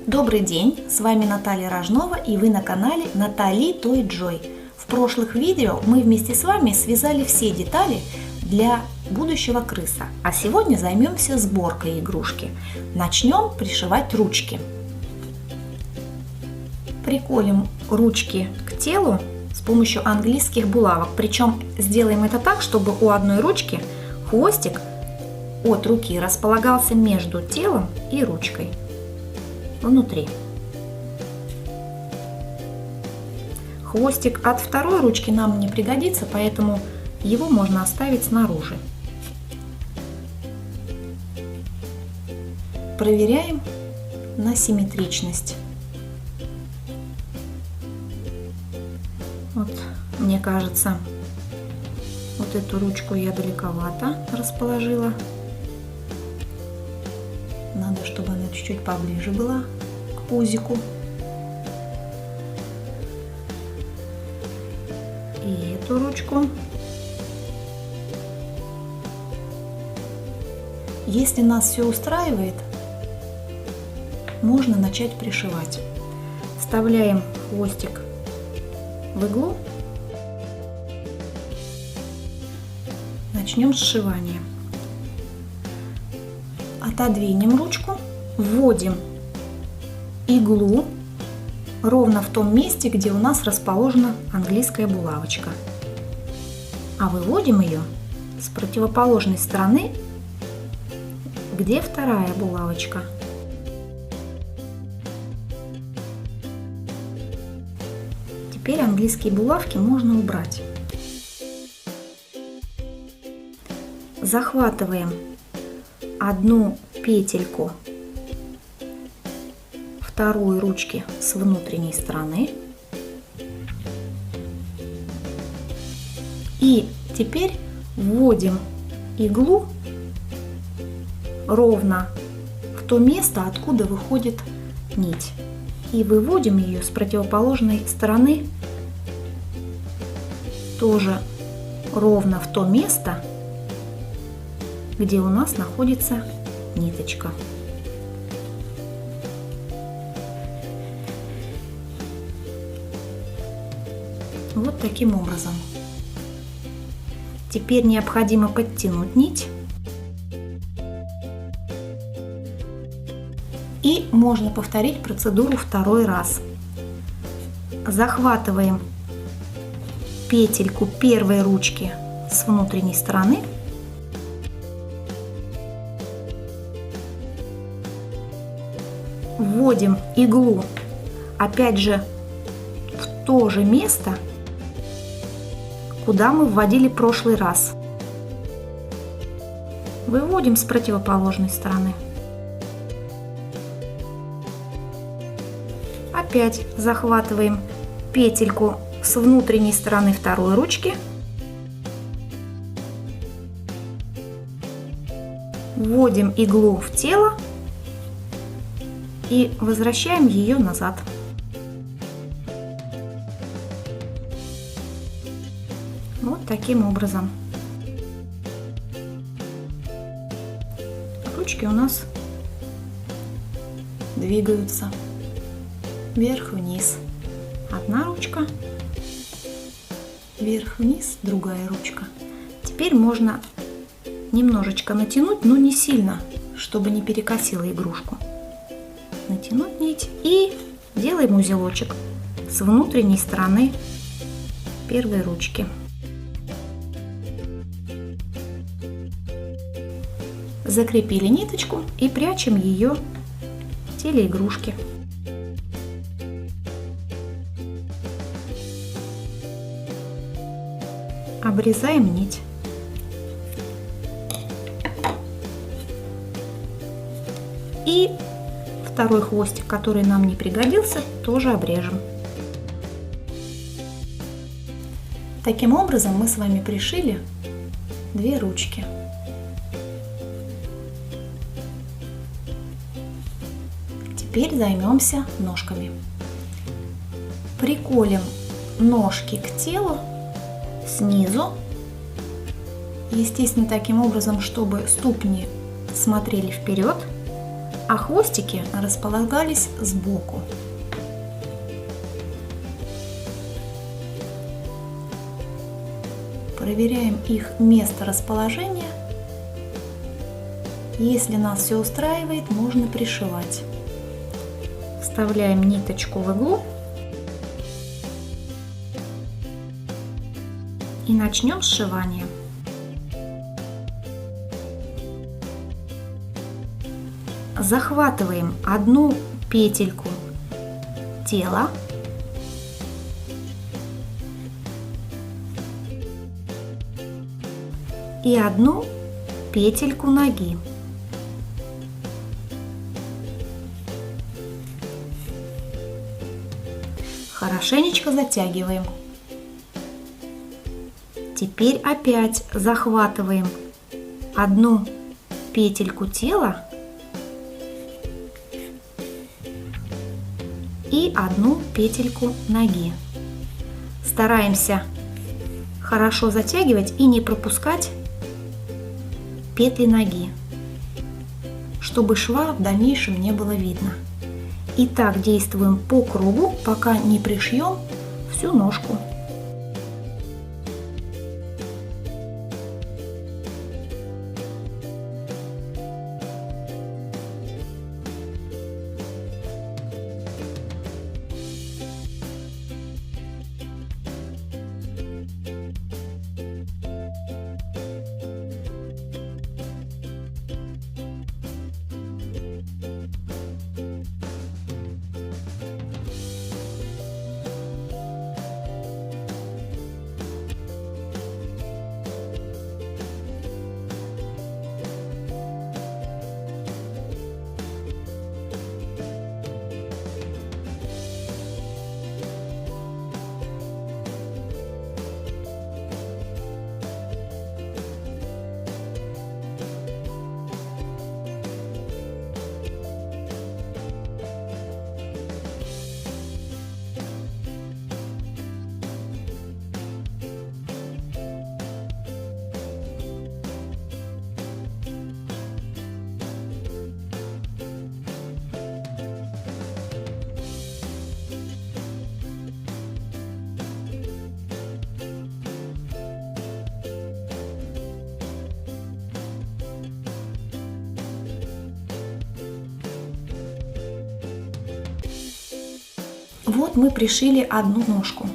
Добрый день, с вами Наталья Рожнова и вы на канале Натали Той Джой. В прошлых видео мы вместе с вами связали все детали для будущего крыса, а сегодня займемся сборкой игрушки. Начнем пришивать ручки. Приколем ручки к телу с помощью английских булавок, причем сделаем это так, чтобы у одной ручки хвостик от руки располагался между телом и ручкой. Внутри. Хвостик от второй ручки нам не пригодится, поэтому его можно оставить снаружи. Проверяем на симметричность. Вот, мне кажется, вот эту ручку я далековато расположила. Надо, чтобы она чуть-чуть поближе была к пузику. И эту ручку. Если нас все устраивает, можно начать пришивать. Вставляем хвостик в иглу. Начнем сшивание. Отодвинем ручку, вводим иглу ровно в том месте, где у нас расположена английская булавочка, а выводим ее с противоположной стороны, где вторая булавочка. Теперь английские булавки можно убрать. Захватываем одну петельку второй ручки с внутренней стороны и теперь вводим иглу ровно в то место, откуда выходит нить, и выводим ее с противоположной стороны тоже ровно в то место, где у нас находится ниточка. Вот таким образом. Теперь необходимо подтянуть нить. И можно повторить процедуру второй раз. Захватываем петельку первой ручки с внутренней стороны. Вводим иглу опять же в то же место, куда мы вводили в прошлый раз. Выводим с противоположной стороны. Опять захватываем петельку с внутренней стороны второй ручки. Вводим иглу в тело и возвращаем ее назад. Вот таким образом. Ручки у нас двигаются вверх-вниз. Одна ручка, вверх-вниз, другая ручка. Теперь можно немножечко натянуть, но не сильно, чтобы не перекосило игрушку. Натянуть нить и делаем узелочек с внутренней стороны первой ручки. Закрепили ниточку и прячем ее в теле игрушки. Обрезаем нить. И второй хвостик, который нам не пригодился, тоже обрежем. Таким образом мы с вами пришили две ручки. Теперь займемся ножками. Приколем ножки к телу снизу, естественно, таким образом, чтобы ступни смотрели вперед, а хвостики располагались сбоку. Проверяем их место расположения. Если нас все устраивает, можно пришивать. Вставляем ниточку в иглу и начнем сшивание. Захватываем одну петельку тела и одну петельку ноги. Хорошенечко затягиваем. Теперь опять захватываем одну петельку тела и одну петельку ноги. Стараемся хорошо затягивать и не пропускать петли ноги, чтобы шва в дальнейшем не было видно. И так действуем по кругу, пока не пришьем всю ножку. Вот мы пришили одну ножку.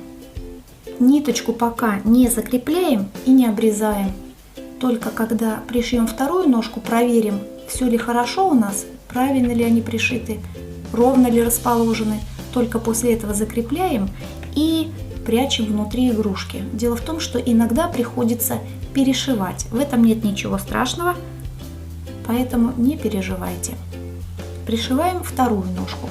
Ниточку пока не закрепляем и не обрезаем. Только когда пришьем вторую ножку, проверим, все ли хорошо у нас, правильно ли они пришиты, ровно ли расположены. Только после этого закрепляем и прячем внутри игрушки. Дело в том, что иногда приходится перешивать. В этом нет ничего страшного, поэтому не переживайте. Пришиваем вторую ножку.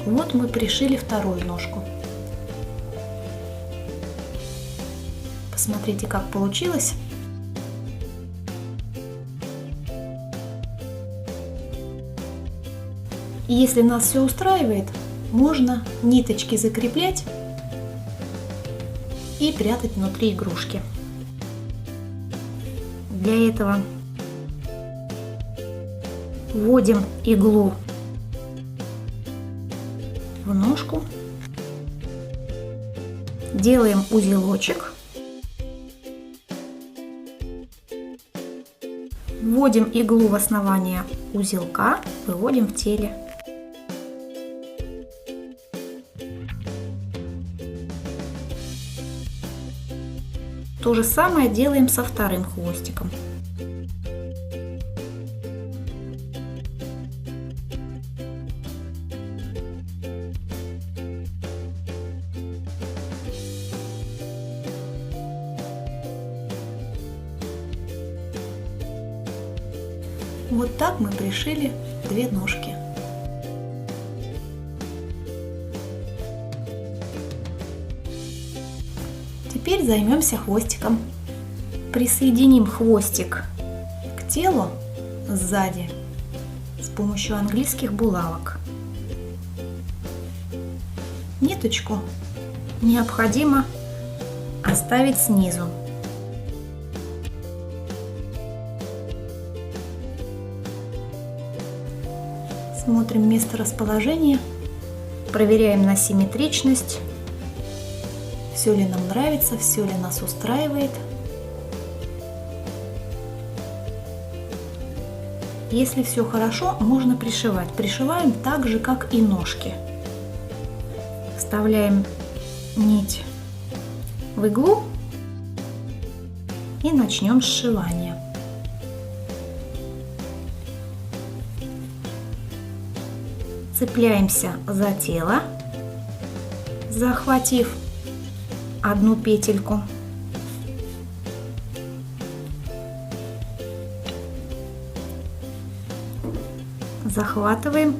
Вот мы пришили вторую ножку. Посмотрите, как получилось. И если нас все устраивает, можно ниточки закреплять и прятать внутри игрушки. Для этого вводим иглу в ножку, делаем узелочек, вводим иглу в основание узелка, выводим в теле. То же самое делаем со вторым хвостиком. Вот так мы пришили две ножки. Теперь займемся хвостиком. Присоединим хвостик к телу сзади с помощью английских булавок. Ниточку необходимо оставить снизу. Смотрим место расположения, проверяем на симметричность, все ли нам нравится, все ли нас устраивает. Если все хорошо, можно пришивать. Пришиваем так же, как и ножки. Вставляем нить в иглу и начнем сшивание. Цепляемся за тело, захватив одну петельку. Захватываем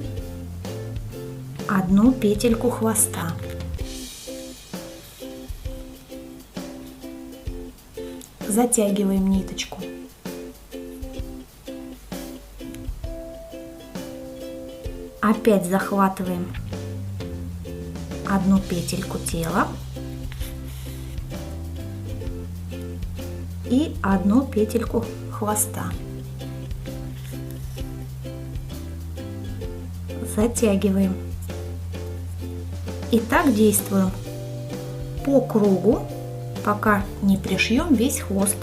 одну петельку хвоста. Затягиваем ниточку. Опять захватываем одну петельку тела и одну петельку хвоста. Затягиваем. И так действуем по кругу, пока не пришьем весь хвост.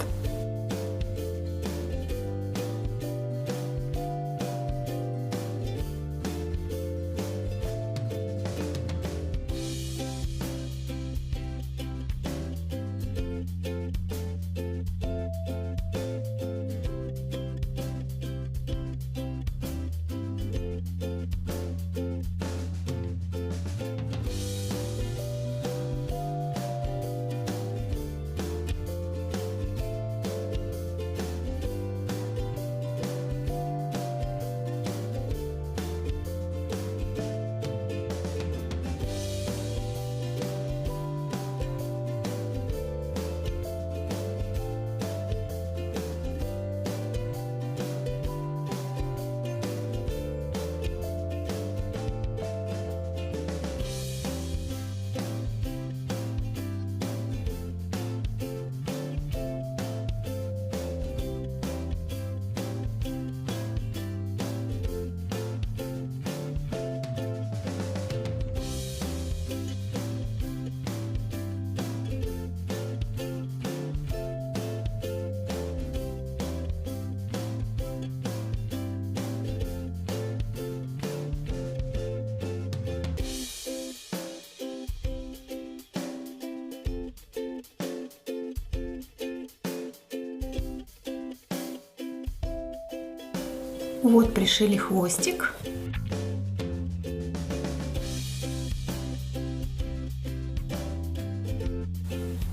Вот пришили хвостик.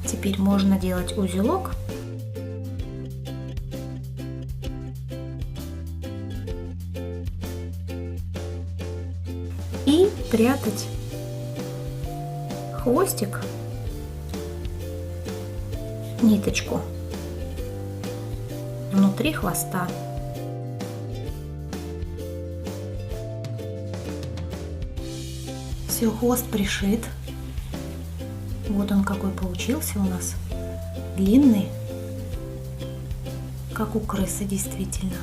Теперь можно делать узелок. И прятать хвостик, ниточку внутри хвоста. Все, хвост пришит. Вот он какой получился у нас. Длинный, как у крысы, действительно.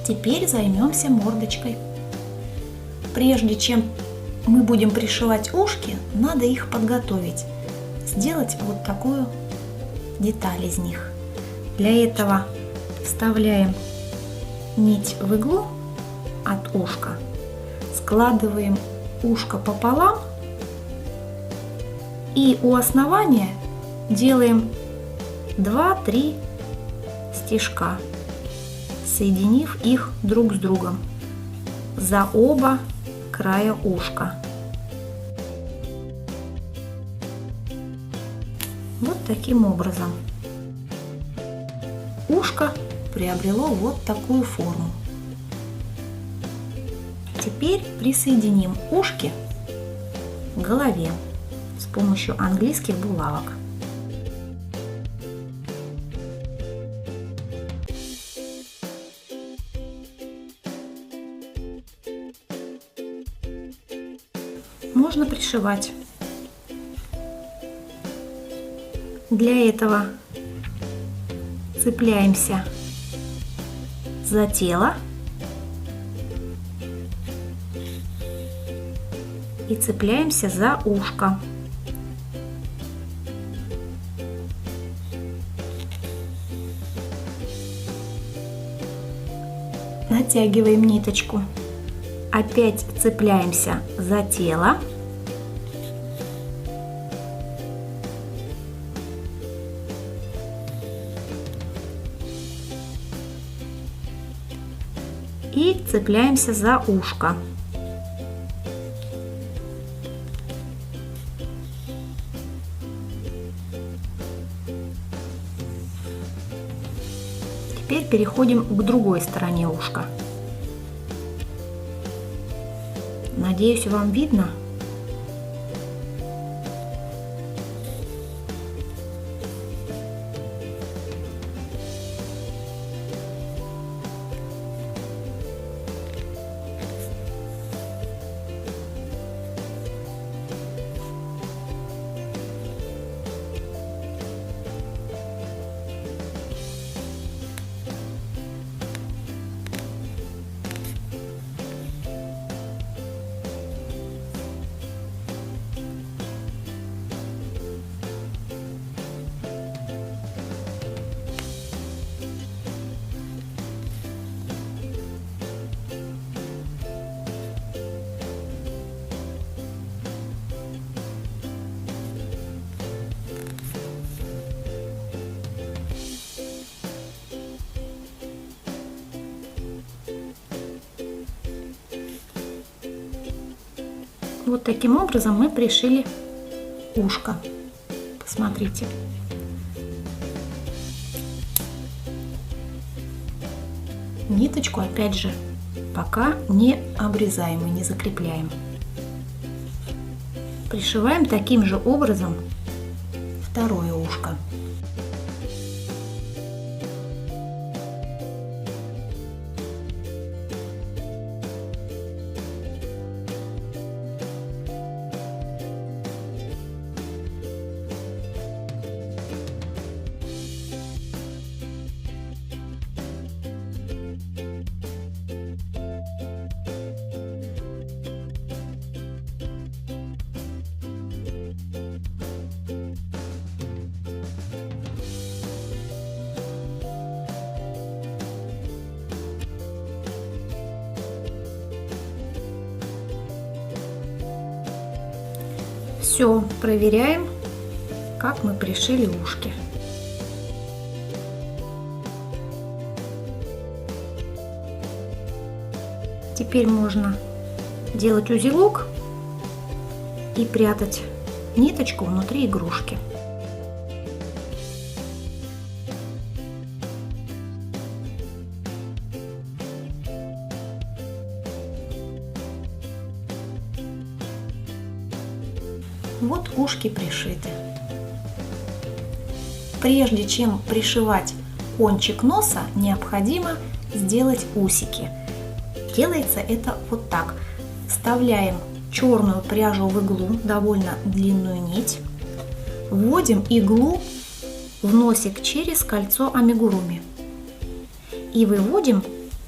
Теперь займемся мордочкой. Прежде чем мы будем пришивать ушки, надо их подготовить. Сделать вот такую деталь из них. Для этого вставляем нить в иглу от ушка, складываем ушко пополам И у основания делаем 2-3 стежка, соединив их друг с другом за оба края ушка. Вот таким образом. Ушко приобрело вот такую форму. Теперь присоединим ушки к голове с помощью английских булавок. Можно пришивать. Для этого цепляемся за тело и цепляемся за ушко. Натягиваем ниточку. Опять цепляемся за тело. И цепляемся за ушко. Теперь переходим к другой стороне ушка. Надеюсь, вам видно. Вот таким образом мы пришили ушко. Посмотрите. Ниточку опять же пока не обрезаем и не закрепляем. Пришиваем таким же образом второе ушко. Все, проверяем, как мы пришили ушки. Теперь можно делать узелок и прятать ниточку внутри игрушки. Вот ушки пришиты. Прежде чем пришивать кончик носа, необходимо сделать усики. Делается это вот так. Вставляем черную пряжу в иглу, довольно длинную нить. Вводим иглу в носик через кольцо амигуруми и выводим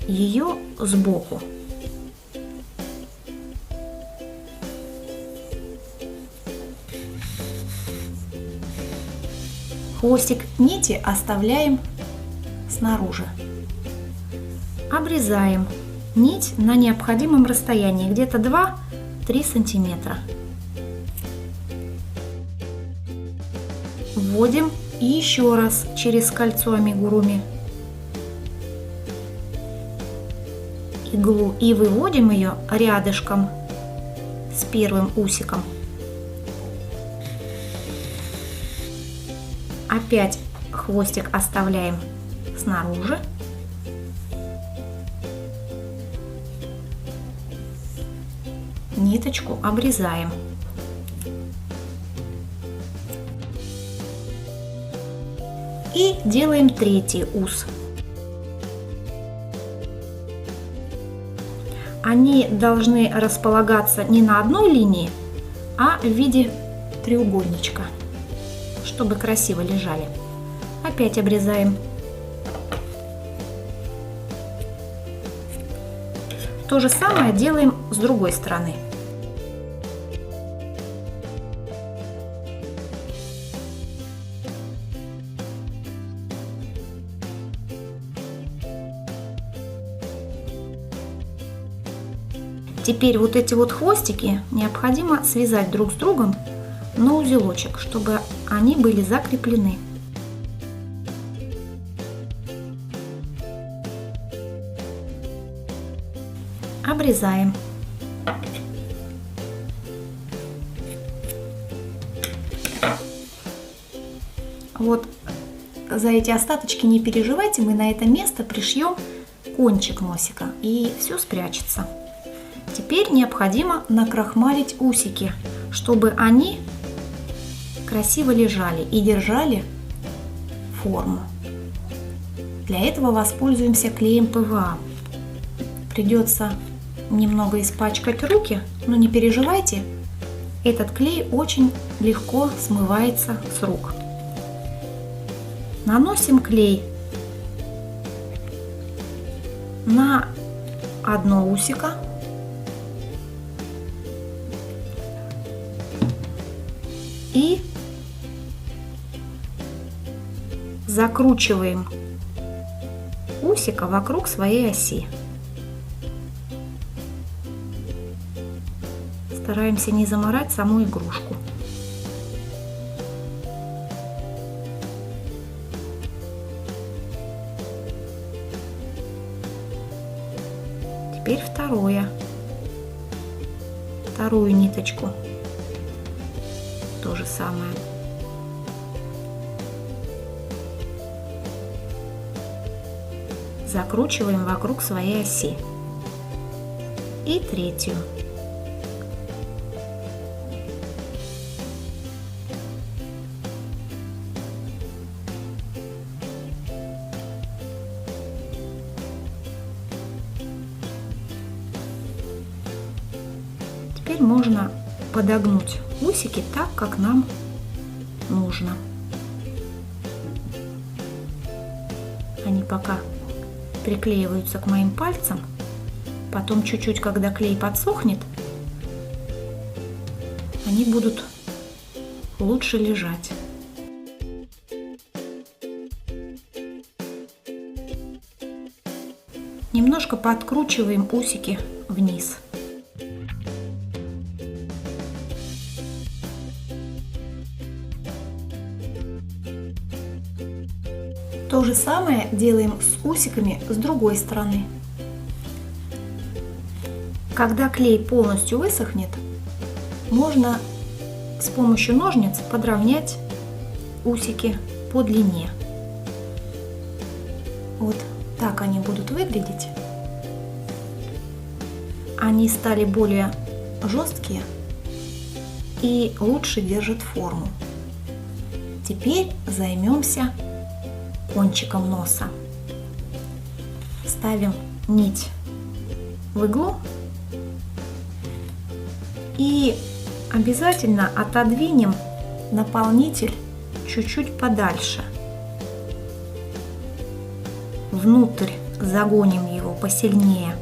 ее сбоку. Хвостик нити оставляем снаружи. Обрезаем нить на необходимом расстоянии, где-то 2-3 сантиметра. вводим еще раз через кольцо амигуруми иглу и выводим ее рядышком с первым усиком. Опять хвостик оставляем снаружи. Ниточку обрезаем. И делаем третий ус. Они должны располагаться не на одной линии, а в виде треугольничка, чтобы красиво лежали. Опять обрезаем. То же самое делаем с другой стороны. Теперь вот эти вот хвостики необходимо связать друг с другом на узелочек, чтобы они были закреплены. Обрезаем. Вот за эти остаточки не переживайте, мы на это место пришьем кончик носика, и все спрячется. Теперь необходимо накрахмалить усики, чтобы они красиво лежали и держали форму. Для этого воспользуемся клеем ПВА. Придется немного испачкать руки, но не переживайте, этот клей очень легко смывается с рук. Наносим клей на одно усико. И закручиваем усико вокруг своей оси. Стараемся не заморать саму игрушку. Теперь вторую ниточку. То же самое. Закручиваем вокруг своей оси. И третью. Теперь можно подогнуть усики так, как нам нужно. Они пока приклеиваются к моим пальцам. Потом чуть-чуть, когда клей подсохнет, они будут лучше лежать. Немножко подкручиваем усики вниз. То же самое делаем с усиками с другой стороны. Когда клей полностью высохнет, можно с помощью ножниц подровнять усики по длине. Вот так они будут выглядеть. Они стали более жесткие и лучше держат форму. Теперь займемся кончиком носа. Ставим нить в иглу и обязательно отодвинем наполнитель чуть-чуть подальше. Внутрь загоним его посильнее.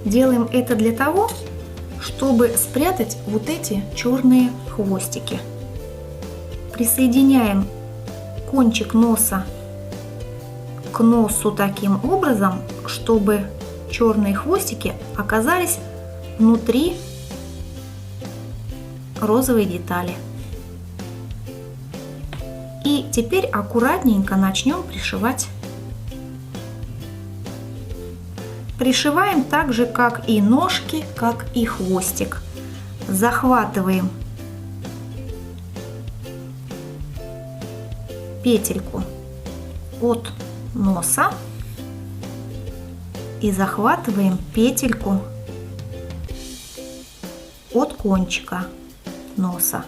Делаем это для того, чтобы спрятать вот эти черные хвостики. Присоединяем кончик носа к носу таким образом, чтобы черные хвостики оказались внутри розовой детали. И теперь аккуратненько начнем пришивать. Пришиваем так же, как и ножки, как и хвостик. Захватываем петельку от носа и захватываем петельку от кончика носа.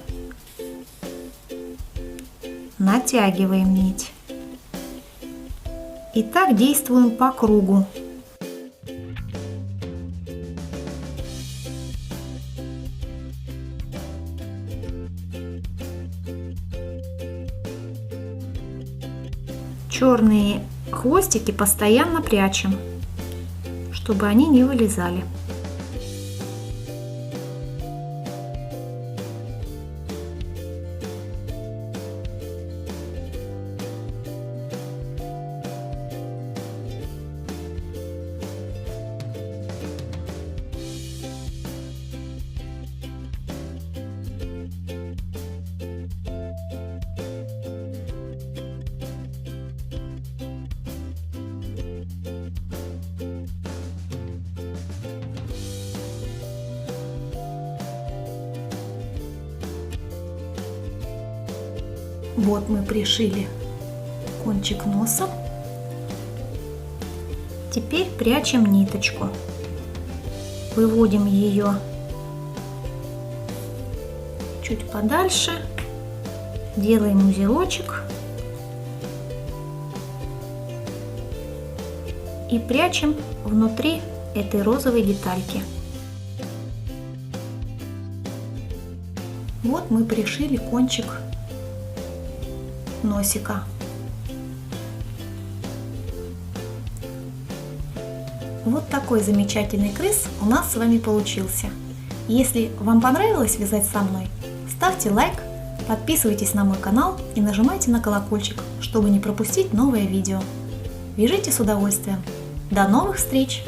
Натягиваем нить. И так действуем по кругу. Черные хвостики постоянно прячем, чтобы они не вылезали. Вот мы пришили кончик носа. Теперь прячем ниточку. Выводим ее чуть подальше. Делаем узелочек. И прячем внутри этой розовой детальки. Вот мы пришили кончик носика. Вот такой замечательный крыс у нас с вами получился. Если вам понравилось вязать со мной, ставьте лайк, подписывайтесь на мой канал и нажимайте на колокольчик, чтобы не пропустить новое видео. Вяжите с удовольствием. До новых встреч!